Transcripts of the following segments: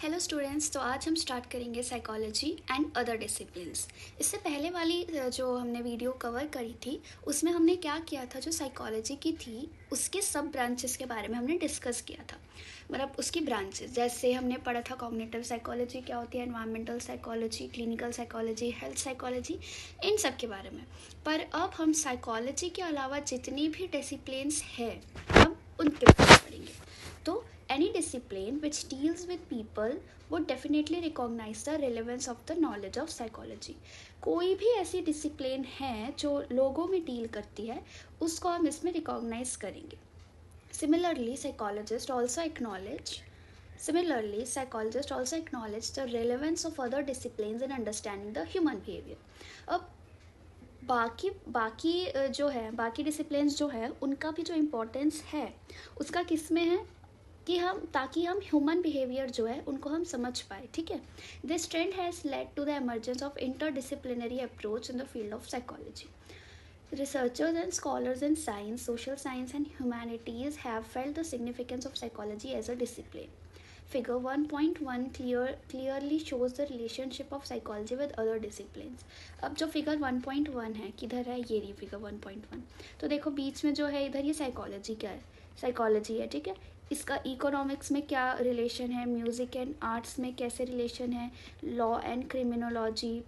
Hello students, तो आज हम स्टार्ट करेंगे साइकोलॉजी एंड अदर डिसिप्लिन्स। इससे पहले वाली जो हमने वीडियो कवर करी थी उसमें हमने क्या किया था, जो साइकोलॉजी की थी उसके सब ब्रांचेस के बारे में हमने डिस्कस किया था। मतलब उसकी ब्रांचेस जैसे हमने पढ़ा था कॉग्निटिव साइकोलॉजी क्या होती है, environmental psychology, clinical psychology, health psychology, इन सब के बारे में। पर अब हम साइकोलॉजी के अलावा जितनी भी डिसिप्लिन्स है हम उनके बारे में पढ़ेंगे। तो any discipline which deals with people would definitely recognize the relevance of the knowledge of psychology। कोई भी ऐसी डिसिप्लिन है जो लोगों में डील करती है उसको हम इसमें रिकॉग्नाइज करेंगे। Similarly, psychologists also acknowledge the relevance of other disciplines in understanding the human behavior। अब बाकी जो है, बाकी डिसिप्लिन्स जो है उनका भी जो इम्पोर्टेंस है उसका किस में है कि ताकि हम ह्यूमन बिहेवियर जो है उनको हम समझ पाए। ठीक है, this trend has led to the emergence of interdisciplinary approach in the field of psychology. Researchers and scholars in science, social science and humanities have felt the significance of psychology as a discipline। Figure 1.1 clearly shows the relationship of psychology with other disciplines। अब जो figure 1.1 है किधर है, ये रही figure 1.1। तो देखो बीच में जो है इधर ये साइकोलॉजी क्या है, साइकोलॉजी है। ठीक है, इसका इकोनॉमिक्स में क्या रिलेशन है, म्यूज़िक एंड आर्ट्स में कैसे रिलेशन है, law and criminology,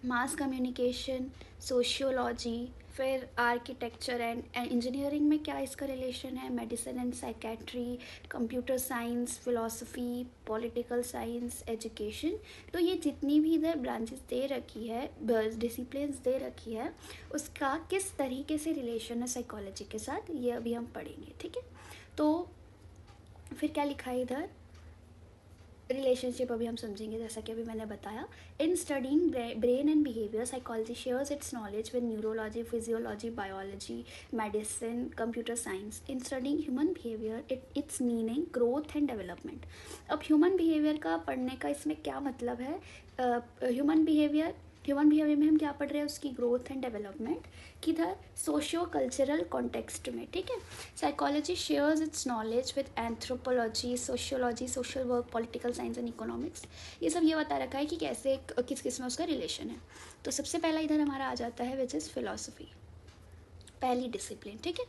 mass communication, sociology, फिर आर्किटेक्चर एंड इंजीनियरिंग में क्या इसका रिलेशन है, medicine and psychiatry, computer science, philosophy, political science, education. तो ये जितनी भी इधर ब्रांचेस दे रखी है, डिसिप्लिन्स दे रखी है, उसका किस तरीके से रिलेशन है साइकोलॉजी के साथ, ये अभी हम पढ़ेंगे। ठीक है, तो फिर क्या लिखा है इधर, रिलेशनशिप अभी हम समझेंगे। जैसा कि अभी मैंने बताया, इन studying brain and behaviour psychology shares it's knowledge with neurology, physiology, biology, medicine, computer science. In studying human behaviour it's meaning growth and development. अब ह्यूमन बिहेवियर का पढ़ने का इसमें क्या मतलब है, ह्यूमन बिहेवियर में हम क्या पढ़ रहे हैं, उसकी ग्रोथ एंड डेवलपमेंट किधर, सोशियो कल्चरल कॉन्टेक्स्ट में। ठीक है, psychology shares it's knowledge with anthropology, sociology, social work, political science and economics. ये सब ये बता रखा है कि कैसे किस किस में उसका रिलेशन है। तो सबसे पहला इधर हमारा आ जाता है विच इज़ फिलॉसफी, पहली डिसिप्लिन। ठीक है,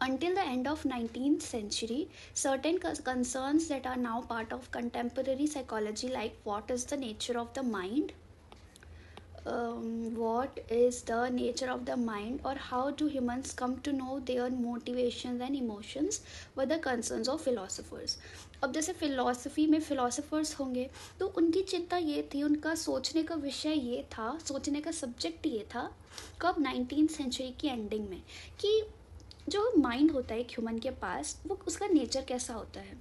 until the end of 19th century certain concerns that are now part of contemporary psychology, like what is the nature of the mind, what is the nature of the mind, or how do humans come to know their motivations and emotions, were the concerns of philosophers। अब जैसे philosophy में philosophers होंगे तो उनकी चिंता ये थी, उनका सोचने का विषय ये था, सोचने का सब्जेक्ट ये था कब, 19th सेंचुरी की एंडिंग में, कि जो माइंड होता है एक ह्यूमन के पास, वो उसका नेचर कैसा होता है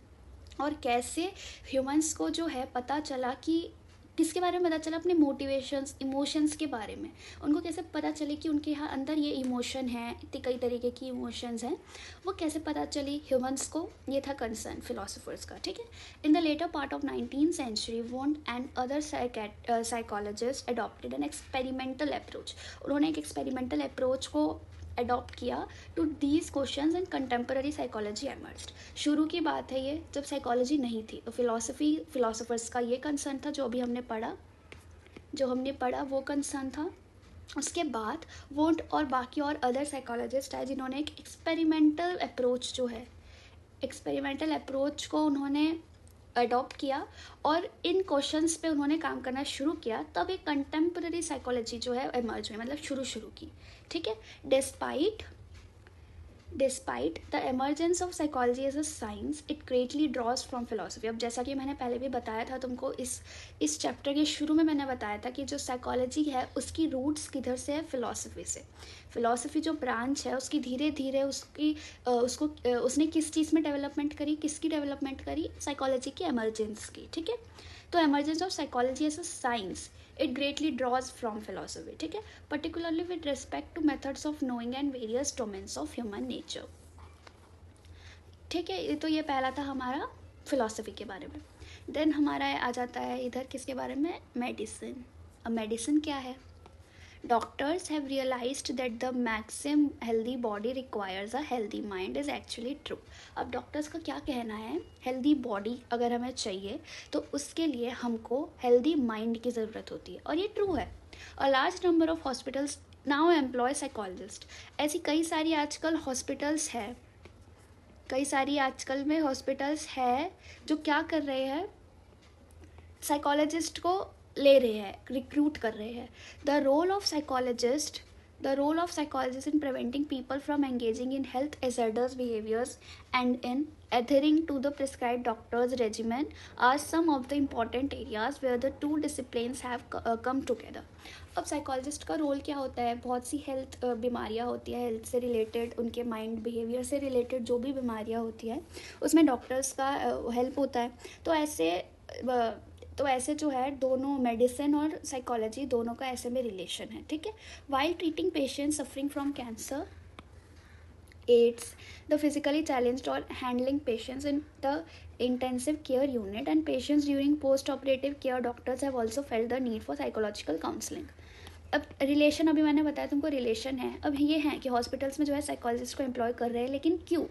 और कैसे ह्यूमंस को जो है पता चला कि किसके बारे में पता चला, अपने मोटिवेशंस, इमोशंस के बारे में। उनको कैसे पता चले कि उनके यहाँ अंदर ये इमोशन है, इतने कई तरीके की इमोशंस हैं, वो कैसे पता चली ह्यूमंस को, ये था कंसर्न फिलोसोफर्स का। ठीक है, in the latter part of 19th century Wundt and other psychologist adopted an experimental approach. उन्होंने एक एक्सपेरिमेंटल अप्रोच को अडॉप्ट किया to these questions and contemporary psychology emerged. शुरू की बात है ये, जब साइकोलॉजी नहीं थी, तो फिलोसफर्स का ये कंसर्न था, जो हमने पढ़ा वो कंसर्न था। उसके बाद वोंट और बाकी और अदर साइकोलॉजिस्ट है जिन्होंने एक एक्सपेरिमेंटल अप्रोच को उन्होंने अडॉप्ट किया और इन क्वेश्चंस पे उन्होंने काम करना शुरू किया। तब एक कंटेम्पररी साइकोलॉजी जो है एमर्ज हुई, मतलब शुरू की। ठीक है, despite the emergence of psychology as a science, it greatly draws from philosophy. अब जैसा कि मैंने पहले भी बताया था तुमको, इस चैप्टर के शुरू में मैंने बताया था कि जो साइकोलॉजी है उसकी रूट्स किधर से है, फिलोसफी से। फिलोसफी जो ब्रांच है उसकी धीरे धीरे उसने किस चीज़ में डेवलपमेंट करी, किसकी डेवलपमेंट करी, साइकोलॉजी की एमर्जेंस की। ठीक है, तो emergence of psychology as a science, it greatly draws from philosophy. ठीक है, particularly with respect to methods of knowing and various domains of human nature. ठीक है, तो ये पहला था हमारा फिलोसफी के बारे में। देन हमारा आ जाता है इधर किसके बारे में, मेडिसिन। अब मेडिसिन क्या है, Doctors have realized that the maximum healthy body requires a healthy mind is actually true. अब डॉक्टर्स का क्या कहना है, हेल्दी बॉडी अगर हमें चाहिए तो उसके लिए हमको हेल्दी माइंड की ज़रूरत होती है, और ये ट्रू है. A large number of hospitals now employ psychologists. ऐसी कई सारी आजकल हॉस्पिटल्स है, कई सारी आजकल में हॉस्पिटल्स है जो क्या कर रहे हैं, साइकोलॉजिस्ट को ले रहे हैं, रिक्रूट कर रहे हैं. The role of psychologist in preventing people from engaging in health hazardous behaviors and in adhering to the prescribed doctor's regimen are some of the important areas where the two disciplines have come together. अब psychologist का role क्या होता है, बहुत सी health बीमारियां होती है, health से रिलेटेड, उनके माइंड बिहेवियर से रिलेटेड जो भी बीमारियां होती है उसमें डॉक्टर्स का हेल्प होता है. तो ऐसे जो है दोनों मेडिसिन और साइकोलॉजी दोनों का ऐसे में रिलेशन है, ठीक है. While treating patients suffering from cancer, AIDS, the physically challenged और handling patients in the intensive care unit and patients during post operative care, doctors have also felt the need for psychological counseling. अब relation, अभी मैंने बताया तुमको relation है. अब ये है कि हॉस्पिटल्स में जो है साइकोलॉजिस्ट को एम्प्लॉय कर रहे हैं, लेकिन क्यों,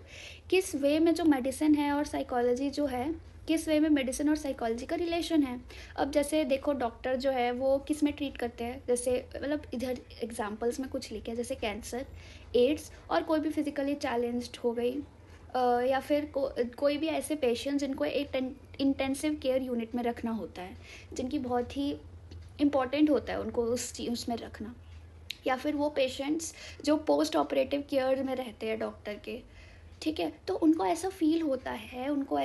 किस वे में जो मेडिसिन है और साइकोलॉजी जो है, किस वे में मेडिसिन और साइकोलॉजी का रिलेशन है. अब जैसे देखो डॉक्टर जो है वो किस में ट्रीट करते हैं, जैसे मतलब इधर एग्जांपल्स में कुछ लिखे, जैसे कैंसर, एड्स और कोई भी फिजिकली चैलेंज्ड हो गई, या फिर कोई भी ऐसे पेशेंट जिनको एक इंटेंसिव केयर यूनिट में रखना होता है, जिनकी बहुत ही इम्पॉर्टेंट होता है उनको उसमें रखना, या फिर वो पेशेंट्स जो पोस्ट ऑपरेटिव केयर में रहते हैं डॉक्टर के, ठीक है. तो उनको ऐसा फील होता है, उनको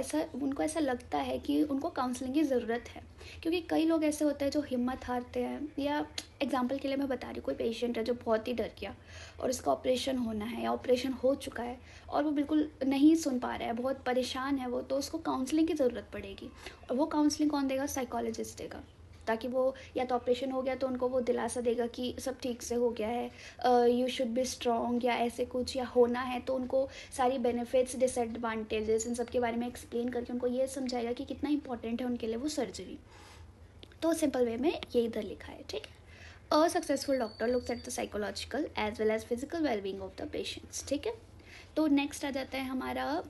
ऐसा लगता है कि उनको काउंसलिंग की ज़रूरत है, क्योंकि कई लोग ऐसे होते हैं जो हिम्मत हारते हैं. या एग्जांपल के लिए मैं बता रही हूँ, कोई पेशेंट है जो बहुत ही डर गया और उसका ऑपरेशन होना है या ऑपरेशन हो चुका है और वो बिल्कुल नहीं सुन पा रहा है, बहुत परेशान है वो, तो उसको काउंसलिंग की ज़रूरत पड़ेगी. और वो काउंसलिंग कौन देगा, साइकोलॉजिस्ट देगा, ताकि वो या तो ऑपरेशन हो गया तो उनको वो दिलासा देगा कि सब ठीक से हो गया है, यू शुड बी स्ट्रॉन्ग या ऐसे कुछ, या होना है तो उनको सारी बेनिफिट्स डिसएडवांटेजेस इन सब के बारे में एक्सप्लेन करके उनको ये समझाएगा कि कितना इंपॉर्टेंट है उनके लिए वो सर्जरी. तो सिंपल वे में ये इधर लिखा है, ठीक है. A successful doctor looks at the psychological as well as physical wellbeing of the patients, ठीक है. तो नेक्स्ट आ जाता है हमारा अब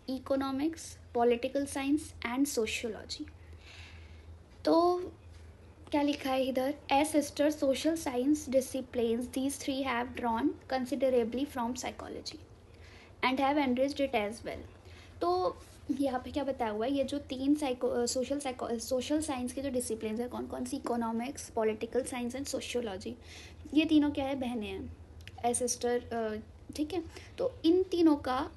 economics, political science and sociology. तो क्या लिखा है इधर, as sister social science disciplines these three have drawn considerably from psychology and have enriched it as well. तो यहाँ पे क्या बताया हुआ है, ये जो तीन सोशल साइंस के जो डिसिप्लिन है, कौन कौन सी, economics, political science and sociology, ये तीनों क्या है, बहनें हैं, एज सिस्टर, ठीक है. तो इन तीनों का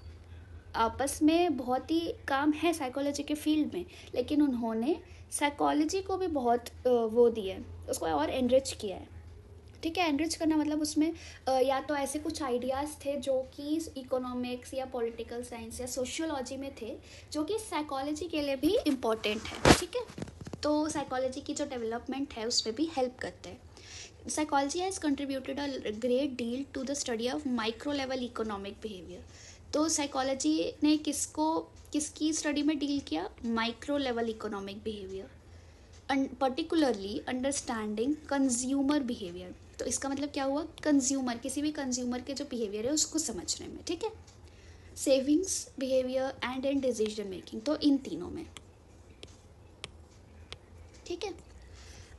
आपस में बहुत ही काम है साइकोलॉजी के फील्ड में, लेकिन उन्होंने साइकोलॉजी को भी बहुत वो दिया है, उसको और एनरिच किया है, ठीक है. एनरिच करना मतलब उसमें या तो ऐसे कुछ आइडियाज़ थे जो कि इकोनॉमिक्स या पॉलिटिकल साइंस या सोशियोलॉजी में थे, जो कि साइकोलॉजी के लिए भी इम्पॉर्टेंट है, ठीक है. तो साइकोलॉजी की जो डेवलपमेंट है उसमें भी हेल्प करते हैं. Psychology has contributed a great deal to the study of micro level economic behaviour. तो साइकोलॉजी ने किसकी स्टडी में डील किया, micro level economic behaviour, particularly understanding consumer behaviour. तो इसका मतलब क्या हुआ, कंज्यूमर, किसी भी कंज्यूमर के जो बिहेवियर है उसको समझने में, ठीक है. Savings behaviour and in decision making, तो इन तीनों में, ठीक है.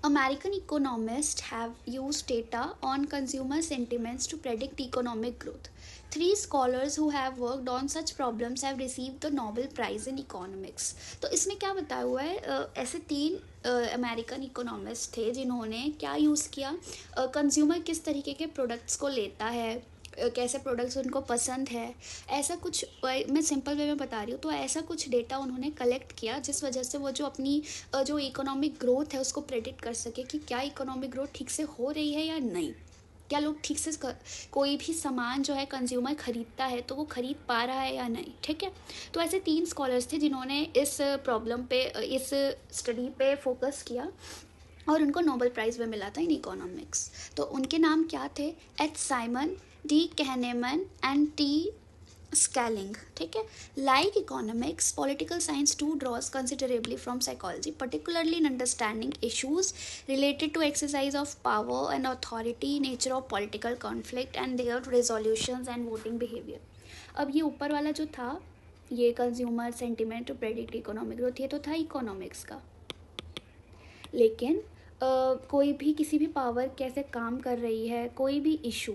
American economists have used data on consumer sentiments to predict economic growth. 3 scholars who have worked on such problems have received the Nobel Prize in Economics. तो इसमें क्या बताया हुआ है, ऐसे 3 अमेरिकन इकोनॉमिस्ट थे जिन्होंने क्या यूज़ किया, कंज्यूमर किस तरीके के प्रोडक्ट्स को लेता है, कैसे प्रोडक्ट्स उनको पसंद है, ऐसा कुछ, मैं सिंपल वे में बता रही हूँ. तो ऐसा कुछ डेटा उन्होंने कलेक्ट किया जिस वजह से वो जो अपनी जो इकोनॉमिक ग्रोथ है उसको प्रेडिक्ट कर सके कि क्या इकोनॉमिक ग्रोथ ठीक से हो रही है या नहीं, क्या लोग ठीक से कोई भी सामान जो है कंज्यूमर ख़रीदता है तो वो ख़रीद पा रहा है या नहीं, ठीक है. तो ऐसे 3 स्कॉलर्स थे जिन्होंने इस प्रॉब्लम पे, इस स्टडी पे फोकस किया और उनको नोबेल प्राइज़ में मिला था इन इकोनॉमिक्स. तो उनके नाम क्या थे, H Simon, D Kahneman and T Schelling, ठीक है। Like economics, political science to draws considerably from psychology, particularly in understanding issues related to exercise of power and authority, nature of political conflict and their resolutions and voting behaviour. अब ये ऊपर वाला जो था, ये consumer sentiment to predict economic growth, ये तो था इकोनॉमिक्स का। लेकिन कोई भी किसी भी पावर कैसे काम कर रही है, कोई भी इशू,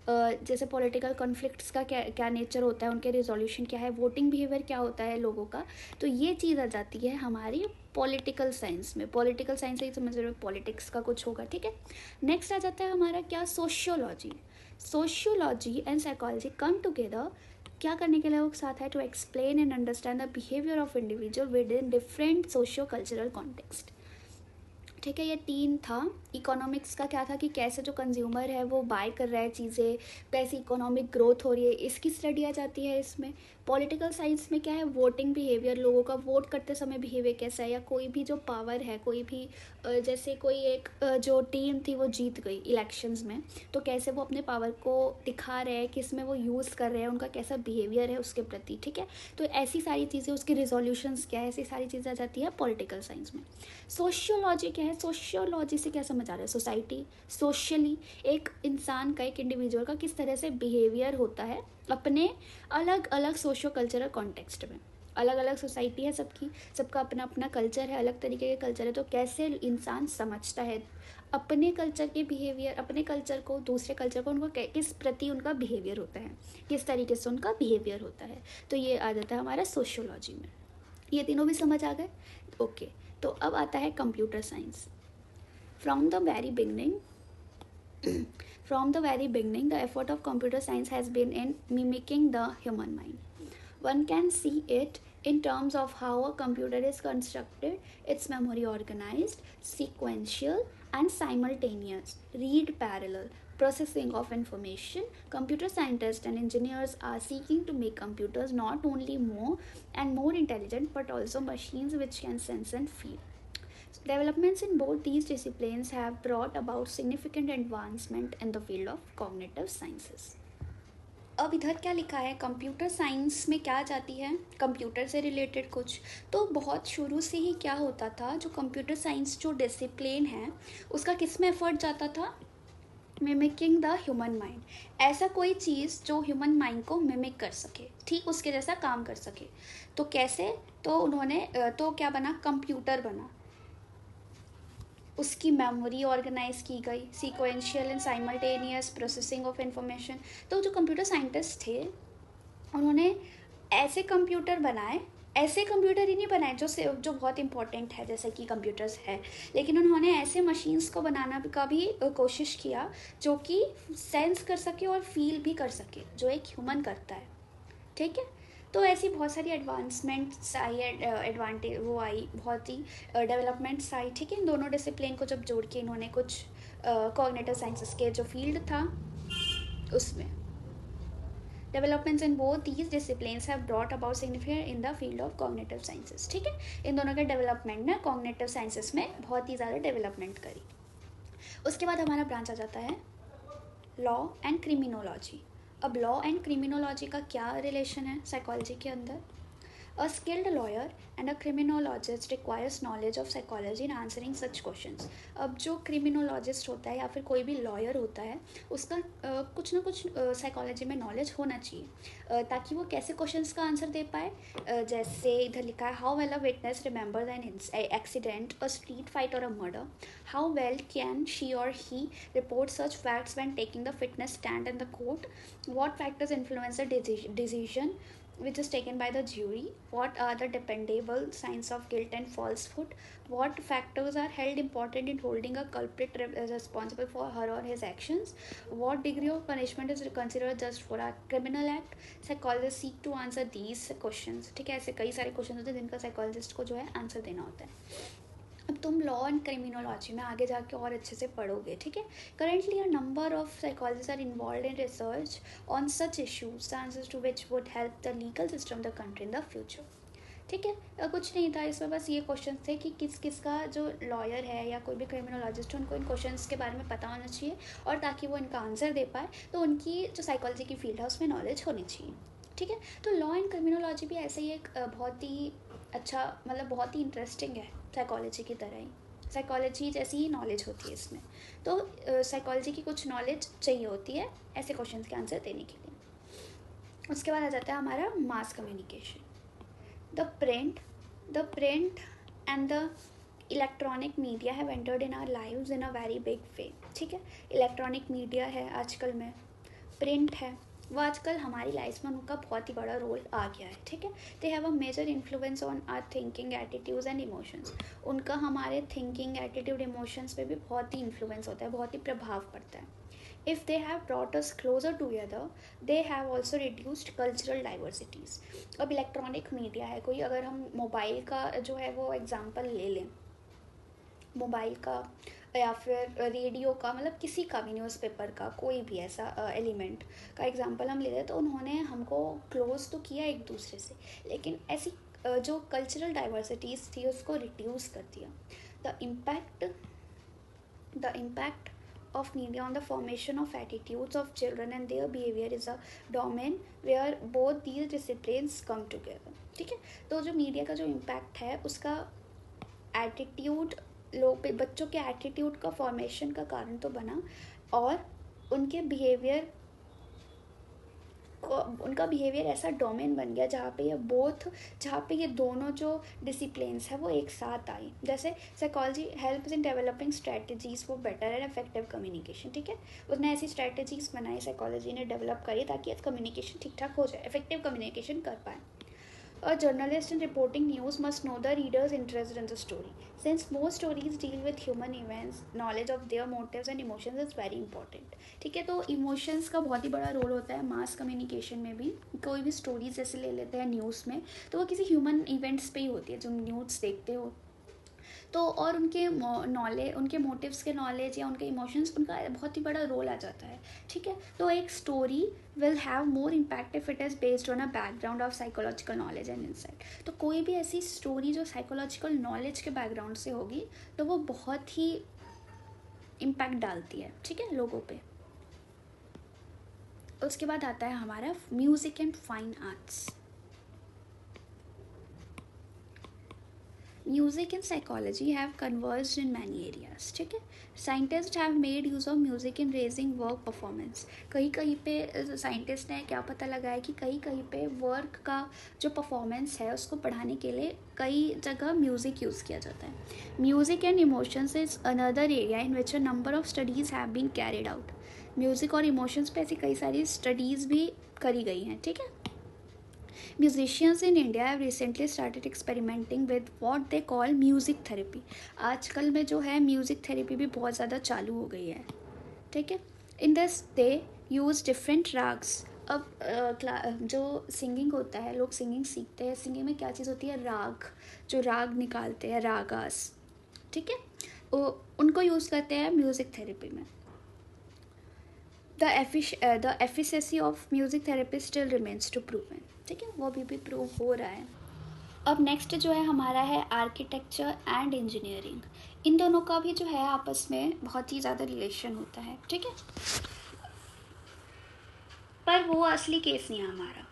जैसे पॉलिटिकल कॉन्फ्लिक्ट्स का क्या नेचर होता है, उनके रिजोल्यूशन क्या है, वोटिंग बिहेवियर क्या होता है लोगों का, तो ये चीज़ आ जाती है हमारी पॉलिटिकल साइंस में। पॉलिटिकल साइंस से ही समझ रहे हो, पॉलिटिक्स का कुछ होगा, ठीक है। नेक्स्ट आ जाता है हमारा क्या, sociology. Sociology and psychology come together, क्या करने के लिए वो साथ है, to explain and understand the behaviour of individual within different socio cultural context, ठीक है। ये 3 था। इकोनॉमिक्स का क्या था कि कैसे जो कंज्यूमर है वो बाय कर रहा है चीज़ें, कैसी इकोनॉमिक ग्रोथ हो रही है, इसकी स्टडी आ जाती है इसमें। पॉलिटिकल साइंस में क्या है, वोटिंग बिहेवियर, लोगों का वोट करते समय बिहेवियर कैसा है, या कोई भी जो पावर है, कोई भी जैसे कोई एक जो टीम थी वो जीत गई इलेक्शंस में, तो कैसे वो अपने पावर को दिखा रहे हैं, किस में वो यूज़ कर रहे हैं, उनका कैसा बिहेवियर है उसके प्रति, ठीक है। तो ऐसी सारी चीज़ें, उसके रिजोल्यूशंस क्या है, ऐसी सारी चीज़ें आ जाती है पॉलिटिकल साइंस में। सोशियोलॉजी क्या है, सोशियोलॉजी से क्या समझ आ रहा है, सोसाइटी, सोशली एक इंसान का, एक इंडिविजुअल का किस तरह से बिहेवियर होता है अपने अलग अलग सोशो कल्चरल कॉन्टेक्स्ट में। अलग अलग सोसाइटी है सबकी, सबका अपना अपना कल्चर है, अलग तरीके के कल्चर है, तो कैसे इंसान समझता है अपने कल्चर के बिहेवियर, अपने कल्चर को, दूसरे कल्चर को, उनको किस प्रति उनका बिहेवियर होता है, किस तरीके से उनका बिहेवियर होता है, तो ये आ जाता है हमारा सोशियोलॉजी में। ये तीनों भी समझ आ गए, ओके। तो अब आता है computer science. From the very beginning From the very beginning, the effort of computer science has been in mimicking the human mind. One can see it in terms of how a computer is constructed, its memory organized, sequential, and simultaneous, read parallel, processing of information. Computer scientists and engineers are seeking to make computers not only more and more intelligent, but also machines which can sense and feel. Developments in both these disciplines have brought about significant advancement in the field of cognitive sciences. अब इधर क्या लिखा है, computer science में क्या जाती है, computer से रिलेटेड कुछ। तो बहुत शुरू से ही क्या होता था, जो कंप्यूटर साइंस जो डिसिप्लिन है उसका किस में एफर्ट जाता था, मिमिकिंग द ह्यूमन माइंड। ऐसा कोई चीज़ जो ह्यूमन माइंड को मिमिक कर सके, ठीक उसके जैसा काम कर सके। तो कैसे, तो उन्होंने तो क्या बना, कंप्यूटर बना, उसकी मेमोरी ऑर्गेनाइज की गई, sequential and simultaneous processing of information. तो जो कंप्यूटर साइंटिस्ट थे उन्होंने ऐसे कंप्यूटर बनाए, ऐसे कंप्यूटर ही नहीं बनाए जो बहुत इंपॉर्टेंट है जैसे कि कंप्यूटर्स है, लेकिन उन्होंने ऐसे मशीन्स को बनाना का भी कोशिश किया जो कि सेंस कर सके और फील भी कर सके, जो एक ह्यूमन करता है, ठीक है। तो ऐसी बहुत सारी एडवांसमेंट्स आई, एडवांटेज वो आई, बहुत ही डेवलपमेंट्स आई, ठीक है। इन दोनों डिसिप्लिन को जब जोड़ के इन्होंने कुछ कॉग्निटिव साइंसेस के जो फील्ड था उसमें, developments in both these disciplines have brought about significant in the field of cognitive sciences, ठीक है। इन दोनों के डेवलपमेंट ने कॉग्निटिव साइंसेस में बहुत ही ज़्यादा डेवलपमेंट करी। उसके बाद हमारा ब्रांच आ जाता है लॉ एंड क्रिमिनोलॉजी। अब लॉ एंड क्रिमिनोलॉजी का क्या रिलेशन है साइकोलॉजी के अंदर, A skilled lawyer and a criminologist requires knowledge of psychology in answering such questions. अब जो criminologist होता है या फिर कोई भी lawyer होता है उसका कुछ ना कुछ साइकोलॉजी में नॉलेज होना चाहिए ताकि वो कैसे क्वेश्चंस का आंसर दे पाए। जैसे इधर लिखा है, how well a witness remember an accident, a street fight or a murder, how well can she or he report such facts when taking the witness stand in the court, what factors influence the decision which is taken by the jury, what are the dependable signs of guilt and falsehood, what factors are held important in holding a culprit responsible for her or his actions, what degree of punishment is considered just for a criminal act. Psychologists seek to answer these questions, ठीक है। ऐसे कई सारे question होते हैं जिनका psychologist को जो है आंसर देना होता है। अब तुम लॉ एंड क्रिमिनोलॉजी में आगे जाके और अच्छे से पढ़ोगे, ठीक है। Currently a number of psychologist are involve in research on such issues, the answers to which would help the legal system the country in the future, ठीक है। कुछ नहीं था इसमें, बस ये क्वेश्चन थे कि किस किस का जो लॉयर है या कोई भी क्रिमिनोलॉजिस्ट है उनको इन क्वेश्चंस के बारे में पता होना चाहिए, और ताकि वो इनका आंसर दे पाए तो उनकी जो साइकोलॉजी की फील्ड है उसमें नॉलेज होनी चाहिए। ठीक है। तो लॉ एंड क्रिमिनोलॉजी भी ऐसे ही एक बहुत ही अच्छा, मतलब बहुत ही इंटरेस्टिंग है साइकोलॉजी की तरह ही। साइकोलॉजी जैसी ही नॉलेज होती है इसमें। तो साइकोलॉजी की कुछ नॉलेज चाहिए होती है ऐसे क्वेश्चन के आंसर देने के लिए। उसके बाद आ जाता है हमारा mass communication. The print and the electronic media have entered in our lives in a very big way. ठीक है, इलेक्ट्रॉनिक मीडिया है आजकल में, प्रिंट है, वो आजकल हमारी लाइफ में उनका बहुत ही बड़ा रोल आ गया है। ठीक है, they have a major influence on our thinking, attitudes and emotions. उनका हमारे थिंकिंग, एटीट्यूड, इमोशंस पे भी बहुत ही इन्फ्लुएंस होता है, बहुत ही प्रभाव पड़ता है। If they have brought us closer together, they have also reduced cultural diversities. अब इलेक्ट्रॉनिक मीडिया है, कोई अगर हम मोबाइल का जो है वो एग्जांपल ले लें, मोबाइल का या फिर रेडियो का, मतलब किसी का भी, न्यूज़पेपर का, कोई भी ऐसा एलिमेंट का एग्जांपल हम ले लें, तो उन्होंने हमको क्लोज तो किया एक दूसरे से, लेकिन ऐसी जो कल्चरल डाइवर्सिटीज़ थी उसको रिड्यूस कर दिया। The impact of media on the formation of attitudes of children and their behavior is a domain where both these disciplines come together. ठीक है, तो जो मीडिया का जो इम्पैक्ट है उसका एटीट्यूड, लोग पे, बच्चों के एटीट्यूड का फॉर्मेशन का कारण तो बना, और उनके बिहेवियर, उनका बिहेवियर ऐसा डोमेन बन गया जहाँ पे ये दोनों जो डिसिप्लिन्स है वो एक साथ आई। जैसे psychology helps in developing strategies for better and effective communication. ठीक है, उसने ऐसी स्ट्रेटजीज बनाई, साइकोलॉजी ने डेवलप करी ताकि कम्युनिकेशन ठीक ठाक हो जाए, इफेक्टिव कम्युनिकेशन कर पाए। A journalist in reporting news must know the reader's interest in the story. Since most stories deal with human events, knowledge of their motives and emotions is very important. ठीक है, तो emotions का बहुत ही बड़ा role होता है mass communication में भी। कोई भी स्टोरीज जैसे ले लेते हैं न्यूज़ में, तो वो किसी ह्यूमन इवेंट्स पे ही होती है, जो न्यूज़ देखते हो तो, और उनके नॉलेज, उनके मोटिव्स के नॉलेज या उनके इमोशंस, उनका बहुत ही बड़ा रोल आ जाता है। ठीक है, तो एक story will have more impact if it is based on a background of psychological knowledge and insight. तो कोई भी ऐसी स्टोरी जो साइकोलॉजिकल नॉलेज के बैकग्राउंड से होगी तो वो बहुत ही इम्पैक्ट डालती है, ठीक है, लोगों पे। उसके बाद आता है हमारा music and fine arts. Music and psychology have converged in many areas. ठीक है, scientist have made use of music in raising work performance. कहीं कहीं पे साइंटिस्ट ने क्या पता लगाया कि कहीं कहीं पे वर्क का जो परफॉर्मेंस है उसको बढ़ाने के लिए कई जगह म्यूज़िक यूज़ किया जाता है। Music and emotions is another area in which a number of studies have been carried out. Music और इमोशंस पे ऐसी कई सारी स्टडीज़ भी करी गई हैं। ठीक है, Musicians in India have recently started experimenting with what they call music therapy. आजकल में जो है म्यूज़िक थेरेपी भी बहुत ज़्यादा चालू हो गई है। ठीक है, in this they use different ragas. अब जो सिंगिंग होता है, लोग सिंगिंग सीखते हैं, सिंगिंग में क्या चीज़ होती है, राग, जो राग निकालते हैं, रागास। ठीक है, उनको यूज़ करते हैं म्यूज़िक थेरेपी में। The efficiency of music therapy still remains to proven. ठीक है, वो भी प्रूव हो रहा है। अब नेक्स्ट जो है हमारा है आर्किटेक्चर एंड इंजीनियरिंग। इन दोनों का भी जो है आपस में बहुत ही ज़्यादा रिलेशन होता है। ठीक है, पर वो असली केस नहीं है हमारा।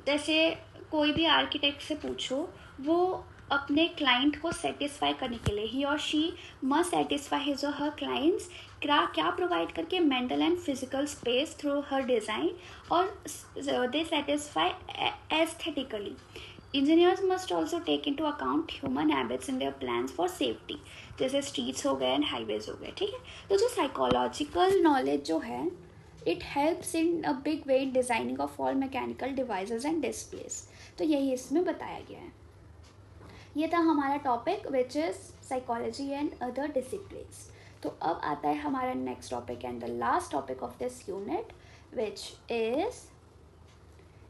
जैसे कोई भी आर्किटेक्ट से पूछो, वो अपने क्लाइंट को सेटिस्फाई करने के लिए, ही और she must satisfy his or her clients, क्या प्रोवाइड करके, mental and physical space through her design, और they satisfy aesthetically. Engineers must also take into account human habits in their plans for safety, जैसे streets हो गए and highways हो गए। ठीक है, तो जो साइकोलॉजिकल नॉलेज जो है, it helps in a big way in designing of all mechanical devices and displace. तो यही इसमें बताया गया है। ये था हमारा topic which is psychology and other disciplines. तो अब आता है हमारा next topic and the last topic of this unit which is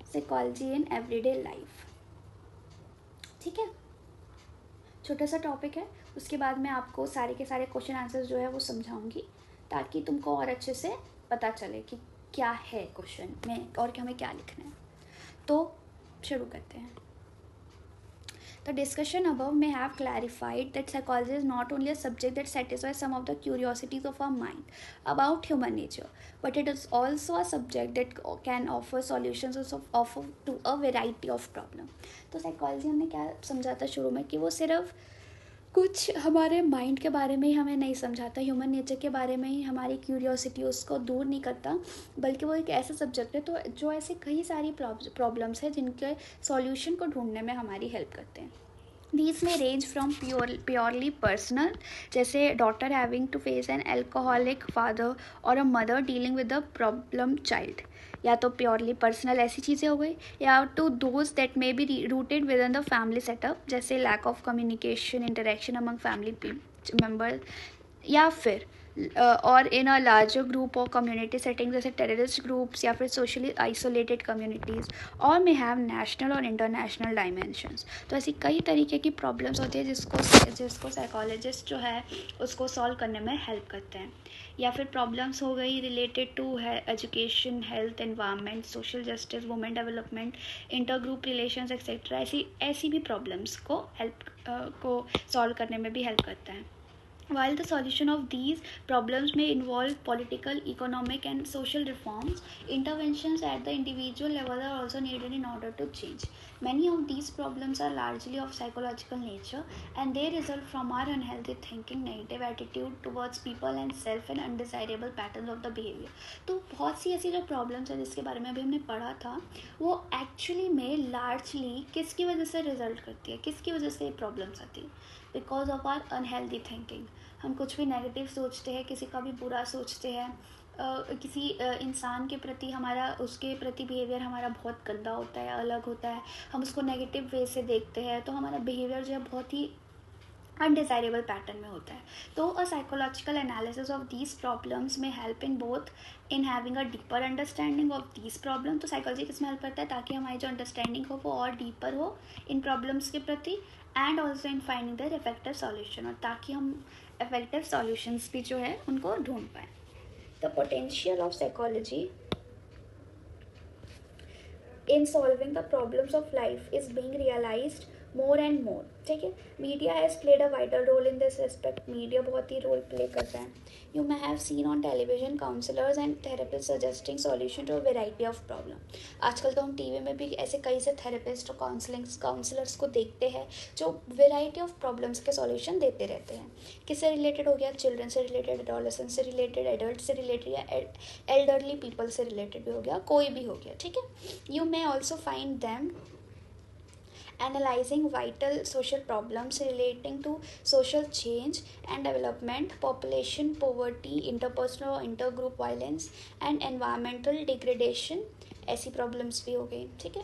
psychology in everyday life. ठीक है, छोटा सा टॉपिक है, उसके बाद मैं आपको सारे के सारे क्वेश्चन आंसर्स जो है वो समझाऊंगी, ताकि तुमको और अच्छे से पता चले कि क्या है क्वेश्चन में और हमें क्या लिखना है। तो शुरू करते हैं। The discussion above may have clarified that psychology is not only a subject that satisfies some of the curiosities of our mind about human nature, but it is also a subject that can offer solutions to a variety of problems. तो psychology हमने क्या समझा था शुरू में कि वो सिर्फ कुछ हमारे माइंड के बारे में ही हमें नहीं समझाता, ह्यूमन नेचर के बारे में ही हमारी क्यूरियोसिटी उसको दूर नहीं करता, बल्कि वो एक ऐसा सब्जेक्ट है तो जो ऐसे कई सारी प्रॉब्लम्स है जिनके सॉल्यूशन को ढूंढने में हमारी हेल्प करते हैं. These may range from purely personal, जैसे daughter having to face an alcoholic father or a mother dealing with a problem child, या तो प्योरली पर्सनल ऐसी चीज़ें हो गई, या to those that may be rooted within the family setup, जैसे lack of communication interaction among family member, या फिर or in a larger group or community setting जैसे टेररिस्ट ग्रुप्स या फिर सोशली आइसोलेटेड कम्युनिटीज़, और may have national और international dimensions. तो ऐसी कई तरीके की प्रॉब्लम्स होती है जिसको साइकोलॉजिस्ट जो है उसको सॉल्व करने में हेल्प करते हैं. या फिर प्रॉब्लम्स हो गई related to education, health, environment, social justice, women development, inter group relations etcetera. ऐसी भी प्रॉब्लम्स को सॉल्व करने में भी हेल्प करता है. While the solution of these problems may involve political, economic, and social reforms, interventions at the individual level are also needed in order to change. Many of these problems are largely of psychological nature, and they result from our unhealthy thinking, negative attitude towards people, and self and undesirable patterns of the behavior. तो बहुत सी ऐसी जो problems है जिसके बारे में अभी हमने पढ़ा था, वो एक्चुअली में लार्जली किसकी वजह से रिजल्ट करती है, किसकी वजह से प्रॉब्लम्स आती है? Because of our unhealthy thinking. हम कुछ भी नेगेटिव सोचते हैं, किसी का भी बुरा सोचते हैं, किसी इंसान के प्रति हमारा उसके प्रति बिहेवियर हमारा बहुत गंदा होता है, अलग होता है, हम उसको नेगेटिव वे से देखते हैं, तो हमारा बिहेवियर जो है बहुत ही अनडिजायरेबल पैटर्न में होता है. तो a psychological analysis of these problems में help in both in having a deeper understanding of these problem. तो साइकोलॉजी किस में हेल्प करता है? ताकि हमारी जो अंडरस्टैंडिंग हो वो और डीपर हो इन प्रॉब्लम्स के प्रति, and also in finding there effective solution, और ताकि हम इफेक्टिव सॉल्यूशंस भी जो है उनको ढूंढ पाएँ. The potential of psychology in solving the problems of life is being realized more and more. ठीक है. Media has played a vital role in this aspect. Media बहुत ही रोल प्ले कर रहा है. You may have seen on television counsellors and therapist suggesting solution to a variety of problem. आजकल तो हम टीवी में भी ऐसे कई से थेरेपिस्ट और काउंसलर्स को देखते हैं जो वेराइटी ऑफ प्रॉब्लम्स के सॉल्यूशन देते रहते हैं. किससे रिलेटेड हो गया? चिल्ड्रन से रिलेटेड, एडोलेसेंट से रिलेटेड, एडल्ट से रिलेटेड, या एल्डरली पीपल से रिलेटेड भी हो गया, कोई भी हो गया. ठीक है. You may also find them analyzing vital social problems relating to social change and development, population poverty, interpersonal or intergroup violence, and environmental degradation. ऐसी प्रॉब्लम्स भी हो गई. ठीक है.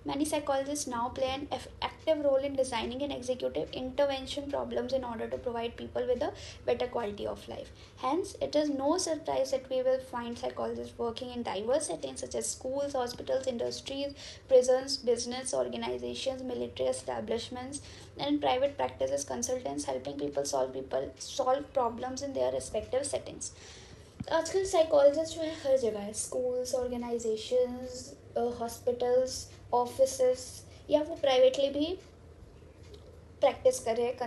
Many psychologists now play an active role in designing and executive intervention problems in order to provide people with a better quality of life. Hence, it is no surprise that we will find psychologists working in diverse settings such as schools, hospitals, industries, prisons, business organizations, military establishments, and in private practice as consultants, helping people solve problems in their respective settings. आजकल psychologist जो है हर जगह है. Schools, organisations, hospitals, offices, या वो privately भी practice कर रहे हैं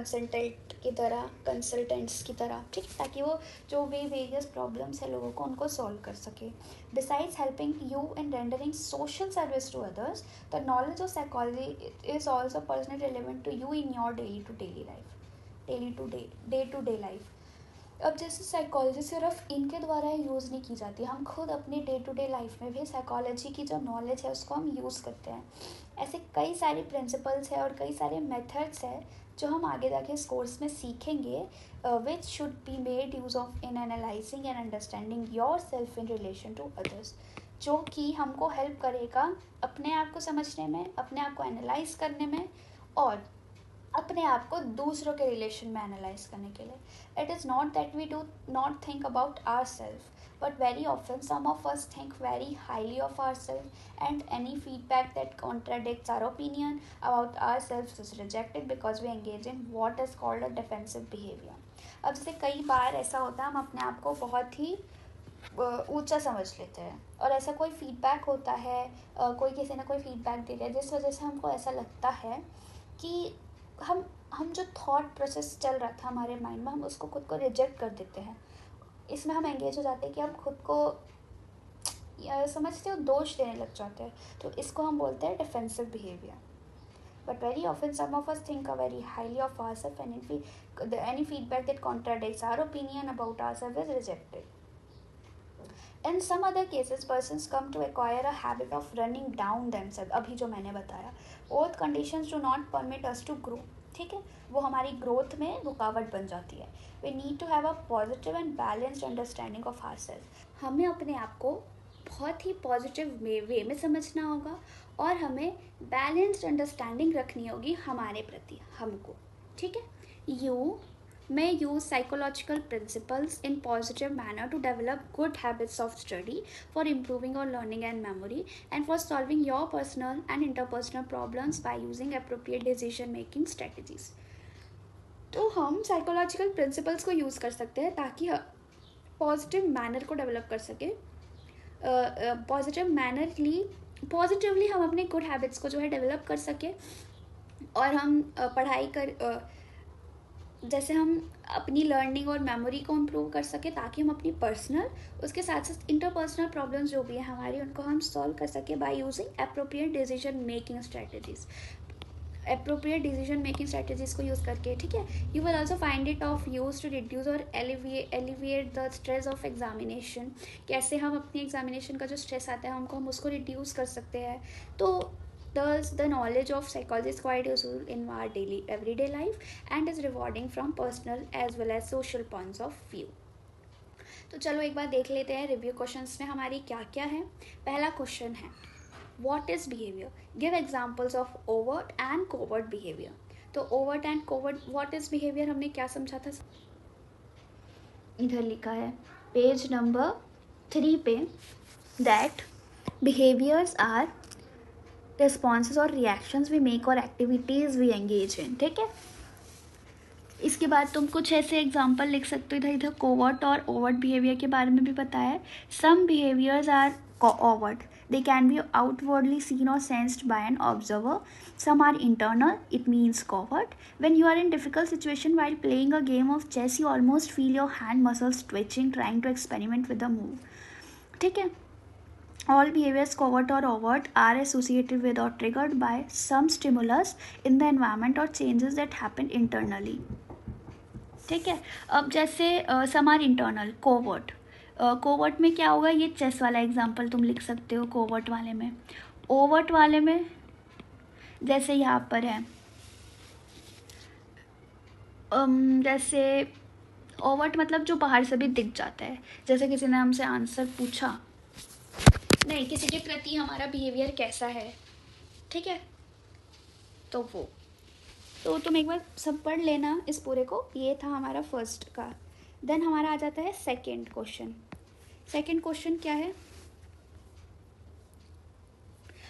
कंसल्टेंट्स की तरह. ठीक है. ताकि वो जो भी वेरियस प्रॉब्लम्स है लोगों को उनको सॉल्व कर सके. Besides helping you in rendering social service to others, the knowledge of psychology is also personally relevant to you in your day to day life. अब जैसे साइकोलॉजी सिर्फ इनके द्वारा यूज़ नहीं की जाती, हम खुद अपने डे टू डे लाइफ में भी साइकोलॉजी की जो नॉलेज है उसको हम यूज़ करते हैं. ऐसे कई सारी प्रिंसिपल्स है और कई सारे मेथड्स है जो हम आगे जाके इस कोर्स में सीखेंगे, which should be made use of in analysing and understanding yourself in relation to others, जो कि हमको हेल्प करेगा अपने आप को समझने में, अपने आप को एनालाइज करने में, और अपने आप को दूसरों के रिलेशन में एनालाइज करने के लिए. It is not that we do not think about our self, but very often some of us think very highly of ourselves, and any feedback that contradicts our opinion about ourselves is rejected because we engage in what is called a defensive behavior. अब जैसे कई बार ऐसा होता है हम अपने आप को बहुत ही ऊंचा समझ लेते हैं, और ऐसा कोई फीडबैक होता है, कोई किसी ने कोई फीडबैक दे दिया जिस वजह से हमको ऐसा लगता है कि हम जो थॉट प्रोसेस चल रहा था हमारे माइंड में, हम उसको खुद को रिजेक्ट कर देते हैं। इसमें हम एंगेज हो जाते हैं कि हम खुद को समझते हो दोष देने लग जाते हैं। तो इसको हम बोलते हैं defensive behaviour. But very often, some of us think very highly of ourselves, and if any feedback that contradicts our opinion about ourselves is rejected. In some other cases, persons come to acquire a habit of running down themselves. अभी जो मैंने बताया, both conditions do not permit us to grow. ठीक है, वो हमारी growth में रुकावट बन जाती है. We need to have a positive and balanced understanding of ourselves. हमें अपने आप को बहुत ही पॉजिटिव वे में समझना होगा और हमें बैलेंस्ड अंडरस्टैंडिंग रखनी होगी हमारे प्रति, हमको. ठीक है, you may use psychological principles in positive manner to develop good habits of study for improving your learning and memory and for solving your personal and interpersonal problems by using appropriate decision making strategies. तो हम psychological principles को use कर सकते हैं ताकि positive manner को develop कर सके. पॉजिटिवली हम अपने गुड हैबिट्स को जो है डेवलप कर सके और हम पढ़ाई कर जैसे हम अपनी लर्निंग और मेमोरी को इम्प्रूव कर सके ताकि हम अपनी पर्सनल उसके साथ साथ इंटरपर्सनल प्रॉब्लम्स जो भी हैं हमारी उनको हम सॉल्व कर सके by using appropriate decision making strategies. Appropriate decision making strategies को यूज़ करके. ठीक है, you will also find it of use to reduce or alleviate the stress of examination. कैसे हम अपनी एग्जामिनेशन का जो स्ट्रेस आता है हम उसको रिड्यूस कर सकते हैं. तो thus the knowledge of psychology is quite useful in our everyday life and is rewarding from personal as well as social points of view. तो चलो एक बार देख लेते हैं रिव्यू क्वेश्चंस में हमारी क्या क्या है. पहला क्वेश्चन है what is behaviour, give examples of overt and covert behaviour. तो overt and covert, what is behaviour हमने क्या समझा था, इधर लिखा है पेज नंबर 3 पे, दैट बिहेवियर्स आर रिस्पॉन्सेज और रिएक्शंस वी मेक और एक्टिविटीज़ वी एंगेज इन. ठीक है, इसके बाद तुम कुछ ऐसे एग्जांपल लिख सकते हो. इधर कोवर्ट और ओवर्ट बिहेवियर के बारे में भी बताया है. Some behaviours are overt, they can be outwardly seen or sensed by an observer. Some are internal, it means covert. When you are in difficult situation while playing a game of chess, you almost feel your hand muscles twitching trying to experiment with the move. ठीक है, all behaviors covert or overt are associated with or triggered by some stimulus in the environment or changes that happen internally. ठीक है, अब जैसे some are internal, covert. Covert में क्या होगा, ये चेस वाला एग्जांपल तुम लिख सकते हो कोवर्ट वाले में. ओवर्ट वाले में जैसे यहाँ पर है, जैसे ओवर्ट मतलब जो बाहर से भी दिख जाता है, जैसे किसी ने हमसे आंसर पूछा, नहीं किसी के प्रति हमारा बिहेवियर कैसा है. ठीक है, तो वो तो तुम एक बार सब पढ़ लेना इस पूरे को. ये था हमारा फर्स्ट का. देन हमारा आ जाता है सेकंड क्वेश्चन. सेकंड क्वेश्चन क्या है,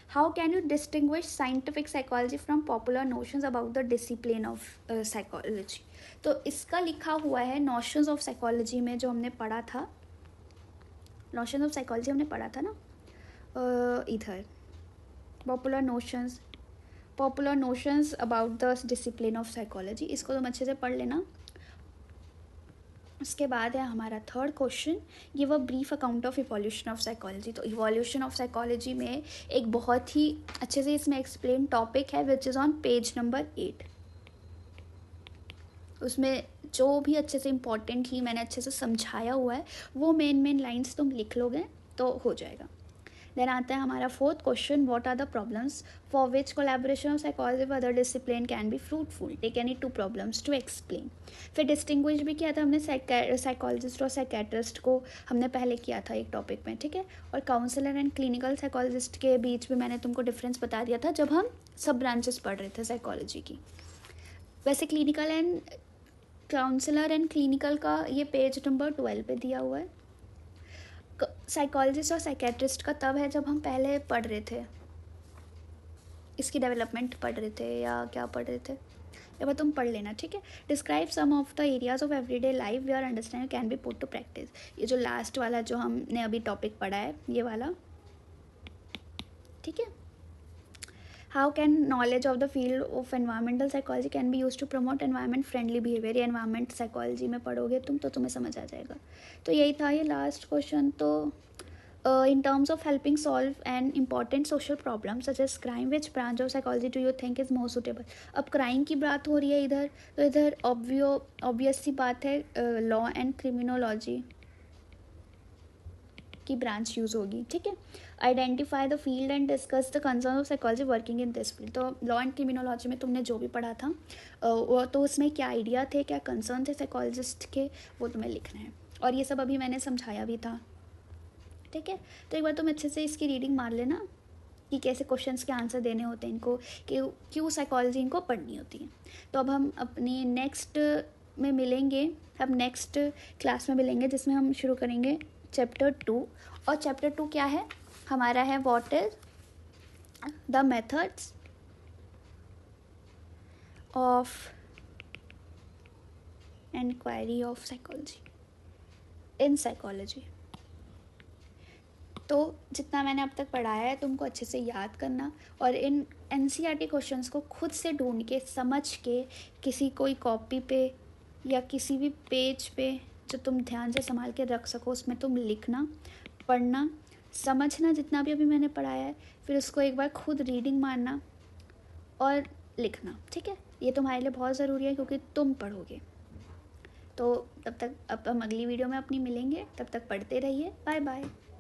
how can you distinguish scientific psychology from popular notions about the discipline of psychology. तो इसका लिखा हुआ है नोशंस ऑफ साइकोलॉजी में जो हमने पढ़ा था, नोशंस ऑफ साइकोलॉजी हमने पढ़ा था ना, इधर popular notions about the discipline of psychology. इसको तुम अच्छे से पढ़ लेना. उसके बाद है हमारा third question, give a brief account of evolution of psychology. तो इवोल्यूशन ऑफ साइकोलॉजी में एक बहुत ही अच्छे से इसमें एक्सप्लेन टॉपिक है which is on page number 8. उसमें जो भी अच्छे से इम्पॉर्टेंटली मैंने अच्छे से समझाया हुआ है वो मेन लाइंस तुम लिख लोगे तो हो जाएगा. देन आता है हमारा fourth question, what are the problems for which collaboration of psychology with other discipline can be fruitful. Take any 2 problems to explain. फिर डिस्टिंग्विश भी किया था हमने साइकोलॉजिस्ट और साइकेट्रिस्ट को हमने पहले किया था एक टॉपिक में. ठीक है, और काउंसलर एंड क्लिनिकल साइकोलॉजिस्ट के बीच में मैंने तुमको डिफरेंस बता दिया था जब हम सब ब्रांचेस पढ़ रहे थे साइकोलॉजी की. वैसे clinical and counsellor and clinical का ये पेज नंबर 12 पे दिया हुआ है. साइकोलॉजिस्ट और साइकेट्रिस्ट का तब है जब हम पहले पढ़ रहे थे, इसकी डेवलपमेंट पढ़ रहे थे या क्या पढ़ रहे थे, ये बात तुम पढ़ लेना. ठीक है, describe some of the areas of everyday life where understanding can be put to practice. ये जो लास्ट वाला जो हमने अभी टॉपिक पढ़ा है ये वाला. ठीक है, how can knowledge of the field of environmental psychology can be use to promote environment friendly behaviour. Environment psychology में पढ़ोगे तुम तो तुम्हें समझ आ जाएगा। तो यही था ये लास्ट क्वेश्चन। तो in terms of helping solve an important social problem such as crime, which branch of psychology do you think is more suitable? अब क्राइम की बात हो रही है इधर, तो इधर ऑब्वियस सी बात है लॉ एंड क्रिमिनोलॉजी की ब्रांच यूज़ होगी, ठीक है। Identify the field and discuss the concern of psychology working in this field. तो लॉ एंड क्रिमिनोलॉजी में तुमने जो भी पढ़ा था वो तो उसमें क्या आइडिया थे, क्या कंसर्न थे साइकोलॉजिस्ट के, वो तुम्हें लिखना है। और ये सब अभी मैंने समझाया भी था, ठीक है। तो एक बार तुम अच्छे से इसकी रीडिंग मार लेना कि कैसे क्वेश्चंस के आंसर देने होते हैं इनको, कि क्यों साइकोलॉजी इनको पढ़नी होती है। तो अब हम अपनी नेक्स्ट में मिलेंगे, अब नेक्स्ट क्लास में मिलेंगे जिसमें हम शुरू करेंगे चैप्टर 2। और चैप्टर 2 क्या है हमारा है, what is the methods of inquiry of psychology in psychology. तो जितना मैंने अब तक पढ़ाया है तुमको अच्छे से याद करना और इन एनसीईआरटी क्वेश्चंस को खुद से ढूंढ के समझ के किसी कोई कॉपी पे या किसी भी पेज पे जो तुम ध्यान से संभाल के रख सको उसमें तुम लिखना, पढ़ना, समझना जितना भी अभी मैंने पढ़ाया है, फिर उसको एक बार खुद रीडिंग मारना और लिखना, ठीक है। ये तुम्हारे लिए बहुत ज़रूरी है क्योंकि तुम पढ़ोगे। तो तब तक अब हम अगली वीडियो में अपनी मिलेंगे, तब तक पढ़ते रहिए। Bye bye.